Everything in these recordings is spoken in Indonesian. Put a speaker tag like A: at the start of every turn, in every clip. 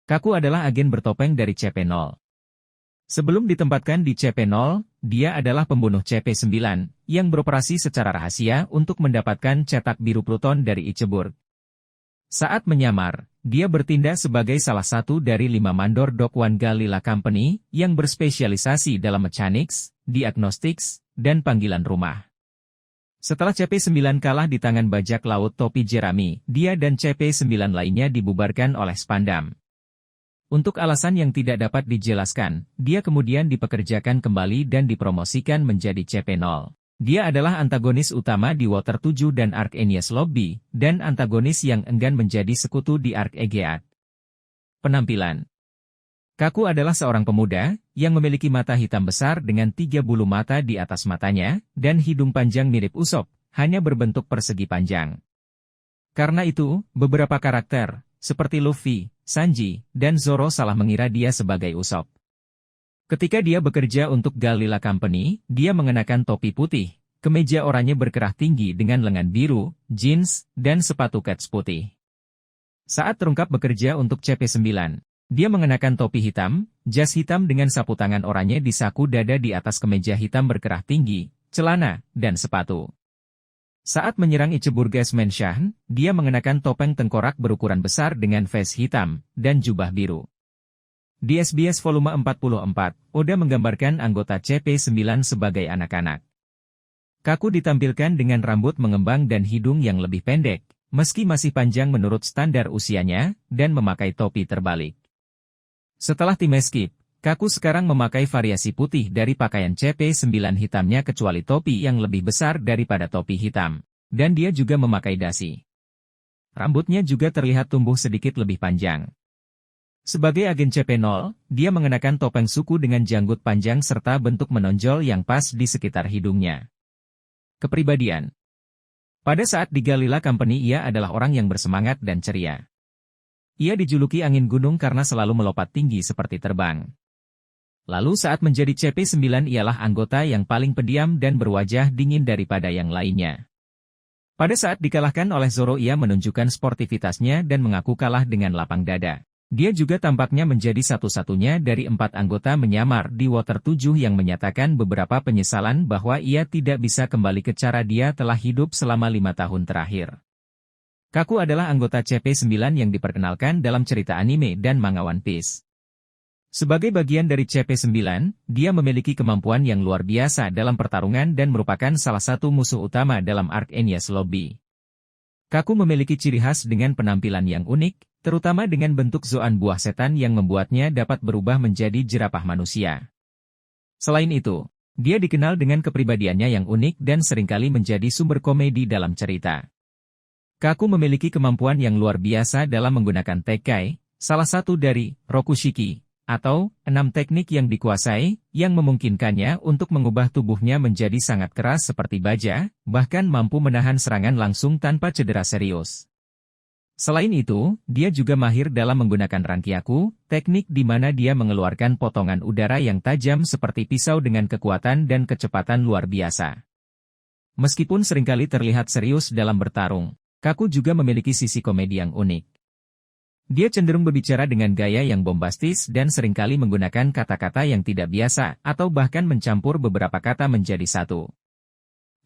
A: Kaku adalah agen bertopeng dari CP0. Sebelum ditempatkan di CP0, dia adalah pembunuh CP9, yang beroperasi secara rahasia untuk mendapatkan cetak biru Pluton dari Iceburg. Saat menyamar, dia bertindak sebagai salah satu dari 5 mandor Dock One Galila Company, yang berspesialisasi dalam mechanics, diagnostics, dan panggilan rumah. Setelah CP9 kalah di tangan bajak laut Topi Jeremy, dia dan CP9 lainnya dibubarkan oleh Spandam. Untuk alasan yang tidak dapat dijelaskan, dia kemudian dipekerjakan kembali dan dipromosikan menjadi CP0. Dia adalah antagonis utama di Water 7 dan Ark Enies Lobby, dan antagonis yang enggan menjadi sekutu di Ark Aegeat. Penampilan. Kaku adalah seorang pemuda, yang memiliki mata hitam besar dengan 3 bulu mata di atas matanya, dan hidung panjang mirip Usopp, hanya berbentuk persegi panjang. Karena itu, beberapa karakter, seperti Luffy, Sanji, dan Zoro salah mengira dia sebagai Usopp. Ketika dia bekerja untuk Galila Company, dia mengenakan topi putih, kemeja oranye berkerah tinggi dengan lengan biru, jeans, dan sepatu kets putih. Saat terungkap bekerja untuk CP9, dia mengenakan topi hitam, jas hitam dengan sapu tangan oranye di saku dada di atas kemeja hitam berkerah tinggi, celana, dan sepatu. Saat menyerang Iceburges Mansion, dia mengenakan topeng tengkorak berukuran besar dengan vest hitam, dan jubah biru. Di SBS volume 44, Oda menggambarkan anggota CP9 sebagai anak-anak. Kaku ditampilkan dengan rambut mengembang dan hidung yang lebih pendek, meski masih panjang menurut standar usianya, dan memakai topi terbalik. Setelah tim escape, Kaku sekarang memakai variasi putih dari pakaian CP9 hitamnya kecuali topi yang lebih besar daripada topi hitam. Dan dia juga memakai dasi. Rambutnya juga terlihat tumbuh sedikit lebih panjang. Sebagai agen CP0, dia mengenakan topeng suku dengan janggut panjang serta bentuk menonjol yang pas di sekitar hidungnya. Kepribadian. Pada saat di Galila Company ia adalah orang yang bersemangat dan ceria. Ia dijuluki angin gunung karena selalu melompat tinggi seperti terbang. Lalu saat menjadi CP9 ialah anggota yang paling pendiam dan berwajah dingin daripada yang lainnya. Pada saat dikalahkan oleh Zoro ia menunjukkan sportivitasnya dan mengaku kalah dengan lapang dada. Dia juga tampaknya menjadi satu-satunya dari 4 anggota menyamar di Water 7 yang menyatakan beberapa penyesalan bahwa ia tidak bisa kembali ke cara dia telah hidup selama 5 tahun terakhir. Kaku adalah anggota CP9 yang diperkenalkan dalam cerita anime dan manga One Piece. Sebagai bagian dari CP9, dia memiliki kemampuan yang luar biasa dalam pertarungan dan merupakan salah satu musuh utama dalam Ark Enies Lobby. Kaku memiliki ciri khas dengan penampilan yang unik, terutama dengan bentuk zoan buah setan yang membuatnya dapat berubah menjadi jerapah manusia. Selain itu, dia dikenal dengan kepribadiannya yang unik dan seringkali menjadi sumber komedi dalam cerita. Kaku memiliki kemampuan yang luar biasa dalam menggunakan Tekkai, salah satu dari Rokushiki, atau 6 teknik yang dikuasai, yang memungkinkannya untuk mengubah tubuhnya menjadi sangat keras seperti baja, bahkan mampu menahan serangan langsung tanpa cedera serius. Selain itu, dia juga mahir dalam menggunakan Rankyaku, teknik di mana dia mengeluarkan potongan udara yang tajam seperti pisau dengan kekuatan dan kecepatan luar biasa. Meskipun seringkali terlihat serius dalam bertarung, Kaku juga memiliki sisi komedi yang unik. Dia cenderung berbicara dengan gaya yang bombastis dan seringkali menggunakan kata-kata yang tidak biasa, atau bahkan mencampur beberapa kata menjadi satu.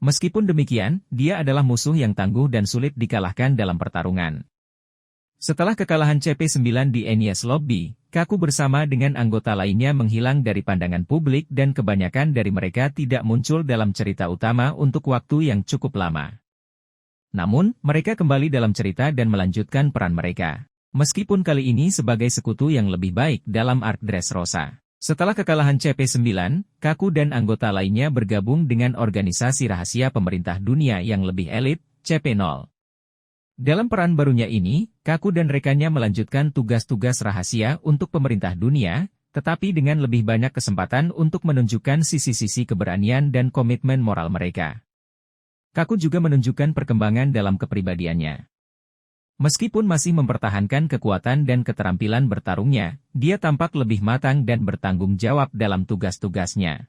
A: Meskipun demikian, dia adalah musuh yang tangguh dan sulit dikalahkan dalam pertarungan. Setelah kekalahan CP9 di Enies Lobby, Kaku bersama dengan anggota lainnya menghilang dari pandangan publik dan kebanyakan dari mereka tidak muncul dalam cerita utama untuk waktu yang cukup lama. Namun, mereka kembali dalam cerita dan melanjutkan peran mereka. Meskipun kali ini sebagai sekutu yang lebih baik dalam Ark Dressrosa. Setelah kekalahan CP9, Kaku dan anggota lainnya bergabung dengan organisasi rahasia pemerintah dunia yang lebih elit, CP0. Dalam peran barunya ini, Kaku dan rekannya melanjutkan tugas-tugas rahasia untuk pemerintah dunia, tetapi dengan lebih banyak kesempatan untuk menunjukkan sisi-sisi keberanian dan komitmen moral mereka. Kaku juga menunjukkan perkembangan dalam kepribadiannya. Meskipun masih mempertahankan kekuatan dan keterampilan bertarungnya, dia tampak lebih matang dan bertanggung jawab dalam tugas-tugasnya.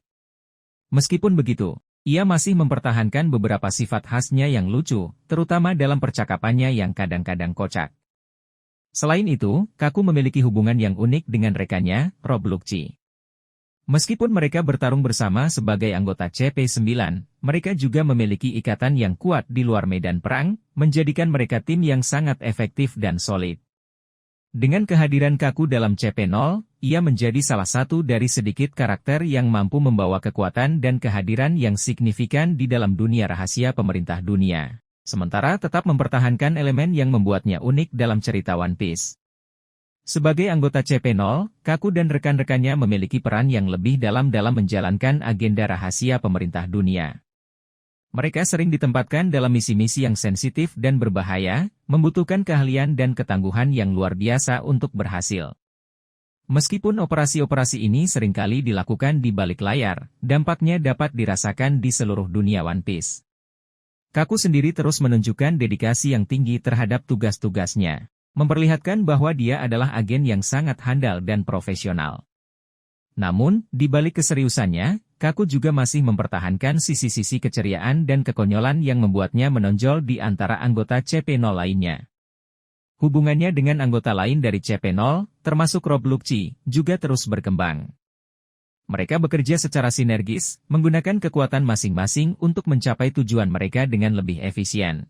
A: Meskipun begitu, ia masih mempertahankan beberapa sifat khasnya yang lucu, terutama dalam percakapannya yang kadang-kadang kocak. Selain itu, Kaku memiliki hubungan yang unik dengan rekannya, Rob Lucci. Meskipun mereka bertarung bersama sebagai anggota CP9, mereka juga memiliki ikatan yang kuat di luar medan perang, menjadikan mereka tim yang sangat efektif dan solid. Dengan kehadiran Kaku dalam CP0, ia menjadi salah satu dari sedikit karakter yang mampu membawa kekuatan dan kehadiran yang signifikan di dalam dunia rahasia pemerintah dunia. Sementara tetap mempertahankan elemen yang membuatnya unik dalam cerita One Piece. Sebagai anggota CP0, Kaku dan rekan-rekannya memiliki peran yang lebih dalam menjalankan agenda rahasia pemerintah dunia. Mereka sering ditempatkan dalam misi-misi yang sensitif dan berbahaya, membutuhkan keahlian dan ketangguhan yang luar biasa untuk berhasil. Meskipun operasi-operasi ini seringkali dilakukan di balik layar, dampaknya dapat dirasakan di seluruh dunia One Piece. Kaku sendiri terus menunjukkan dedikasi yang tinggi terhadap tugas-tugasnya, memperlihatkan bahwa dia adalah agen yang sangat handal dan profesional. Namun, di balik keseriusannya, Kaku juga masih mempertahankan sisi-sisi keceriaan dan kekonyolan yang membuatnya menonjol di antara anggota CP0 lainnya. Hubungannya dengan anggota lain dari CP0, termasuk Rob Lucci, juga terus berkembang. Mereka bekerja secara sinergis, menggunakan kekuatan masing-masing untuk mencapai tujuan mereka dengan lebih efisien.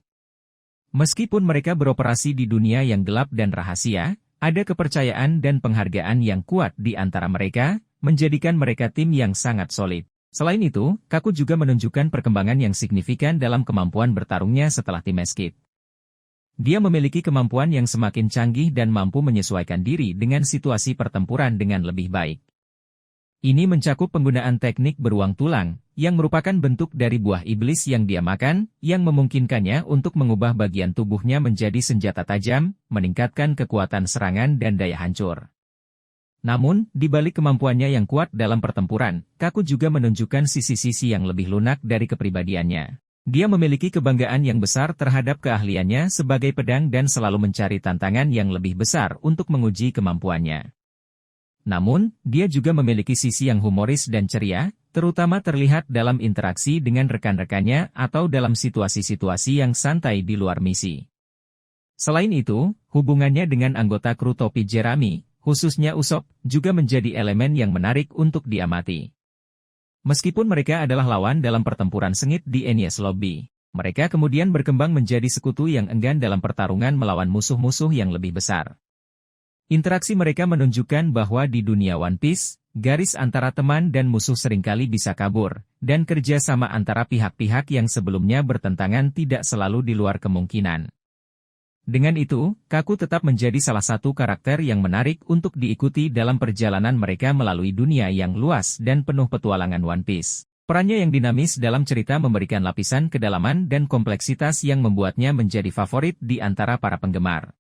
A: Meskipun mereka beroperasi di dunia yang gelap dan rahasia, ada kepercayaan dan penghargaan yang kuat di antara mereka, menjadikan mereka tim yang sangat solid. Selain itu, Kaku juga menunjukkan perkembangan yang signifikan dalam kemampuan bertarungnya setelah Timeskip. Dia memiliki kemampuan yang semakin canggih dan mampu menyesuaikan diri dengan situasi pertempuran dengan lebih baik. Ini mencakup penggunaan teknik beruang tulang, yang merupakan bentuk dari buah iblis yang dia makan, yang memungkinkannya untuk mengubah bagian tubuhnya menjadi senjata tajam, meningkatkan kekuatan serangan dan daya hancur. Namun, di balik kemampuannya yang kuat dalam pertempuran, Kaku juga menunjukkan sisi-sisi yang lebih lunak dari kepribadiannya. Dia memiliki kebanggaan yang besar terhadap keahliannya sebagai pedang dan selalu mencari tantangan yang lebih besar untuk menguji kemampuannya. Namun, dia juga memiliki sisi yang humoris dan ceria, terutama terlihat dalam interaksi dengan rekan-rekannya atau dalam situasi-situasi yang santai di luar misi. Selain itu, hubungannya dengan anggota kru topi Jerami, khususnya Usopp, juga menjadi elemen yang menarik untuk diamati. Meskipun mereka adalah lawan dalam pertempuran sengit di Enies Lobby, mereka kemudian berkembang menjadi sekutu yang enggan dalam pertarungan melawan musuh-musuh yang lebih besar. Interaksi mereka menunjukkan bahwa di dunia One Piece, garis antara teman dan musuh seringkali bisa kabur, dan kerja sama antara pihak-pihak yang sebelumnya bertentangan tidak selalu di luar kemungkinan. Dengan itu, Kaku tetap menjadi salah satu karakter yang menarik untuk diikuti dalam perjalanan mereka melalui dunia yang luas dan penuh petualangan One Piece. Perannya yang dinamis dalam cerita memberikan lapisan kedalaman dan kompleksitas yang membuatnya menjadi favorit di antara para penggemar.